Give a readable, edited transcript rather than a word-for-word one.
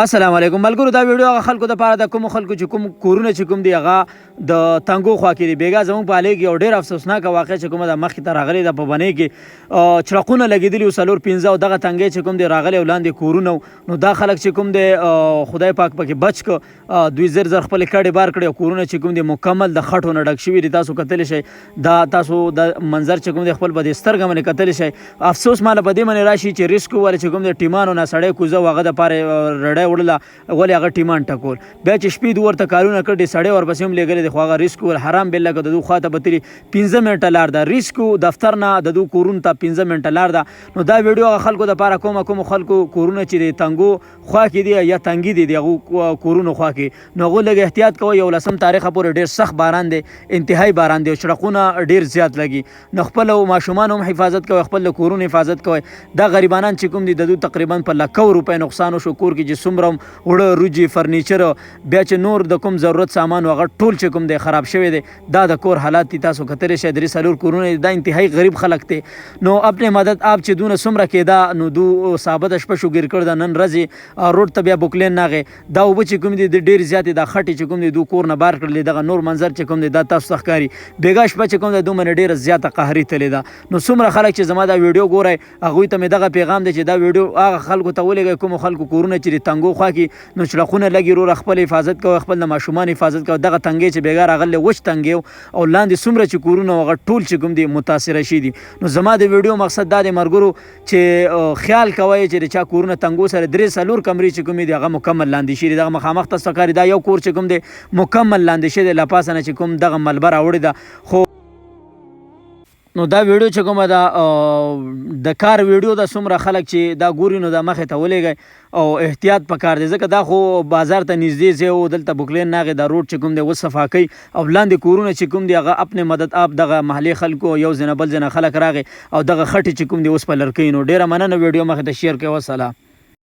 السلام علیکم ملګرو دا ویډیو هغه خلکو د پاره د کوم خلکو چې کوم کورونه چې کوم دی هغه د تنګو خوا کې دی بیګا زموږ په حاله کې یو ډېر افسوسناکه واقع چې کومه د مخکې ته راغلې ده په بنۍ کې چړقونه لګېدلي وو 4-5 او دغه تنګې چې کوم دی راغلی او لاندې کورونه نو دا خلک چې کوم دی خدای پاک پکې بچ که دوی زر خپلې کډې بار کړي او کورونه چې کوم دی مکمل د خټو نه ډک شوي دي. تاسو کتلی شئ دا تاسو د منظر چې کوم دی خپل به د سترګه باندې کتلی شئ. افسوس ماله په دې باندې راشي چې ریسک وویل چې کوم دی ټیمانو نه سړی کوزه و هغه دپاره رډی وړله ولې هغه ټیمان ټکول بیا چې شپې دو ورته کارونه کړي سړی ورپسې هم لېږلی دی خو هغه ریسک ول حرام بالله که د دوی خواته به تلي 15 منټه لار ده ریسک دفتر نه د دوی کورونو ته 15 منټه لار ده. نو دا ویډیو هغه خلکو دپاره کومو خلکو کورونه چې د تنګو خوا کې دي یا تنګي دي د هغو کورونو خوا کې نو هغوی لږ احتیاط کوئ. 11 تاریخه پورې ډېر سخت باران دی انتهایی باران دی او چړقونه ډېر زیات لګي نو خپل ماشومان هم حفاظت کوئ خپل د کورونو حفاظت کوئ. دا غریبانان چې کوم دي د دوی تقریبا په لکو روپۍ نقصان وشو کور کې چې څومره وړه روجي فرنیچر بیا چې نور د کوم ضرورت سامان هغه ټول چې کوم دی خراب شوی دی. دا د کور حالات دي تاسو کتلی شئ 3-4 کورونه دا انتهایی غریب خلک دی. نو اپنے مدد آپ چې دونه څومره کېده نو دو ثابت شپه شو ګیر کړ د نن ورځې روډ ته بیا بوکلین ناغې دا اوبه چې کوم دي د ډېر زیاتې دا خټې چې کوم دي دو کور نه بار کړلې دغه نور منظر چې کوم دی دا تاسو ته ښکاري بیګا شپه چې کوم دی دومره ډېره زیاته قهري تلې ده. نو څومره خلک چې زما دا ویډیو ګورئ هغوی ته مې دغه پیغام دی چې دا ویډیو هغه خلکو ته ولېږئ کومو خلکو کورونه چې د تنګو خوا کې نو چړقونه لګي وروره خپل حفاظت کوئ خپل د ماشومان حفاظت کوئ. دغه تنګې چې بیګا راغلی وچ تنګې او لاندې څومره چې کورونه هغه ټول چې کوم دي متاثره شي دي. نو زما د ویډیو مقصد دا دی مرګرو چې خیال کوئ چې د چا کورونه تنګو سره 3-4 کمرې چې کومې دي هغه مکمل لاندې شي دي. دغه مخامخ تاسو ښکاري دا یو کور چې کوم دی مکمل لاندې شوی دی له پاسه نه چې کوم دغه ملبه راوړې ده. خو نو دا ویډیو چې کومه ده د کار ویډیو ده څومره خلک چې دا ګوري نو دا مخې ته ولېږئ او احتیاط پکار دی ځکه دا خو بازار ته نږدې ځای و دلته بوکلین ناغې دا روډ چې کوم دی وصفا کوي او لاندې کورونه چې کوم دی هغه اپنے مدد آپ دغه محلې خلکو یو ځینه بل ځینه خلک راغې او دغه خټې چې کوم دی اوس په لرکوي. نو ډېره مننه ویډیو مخې ته شیر کوئ. والسلام.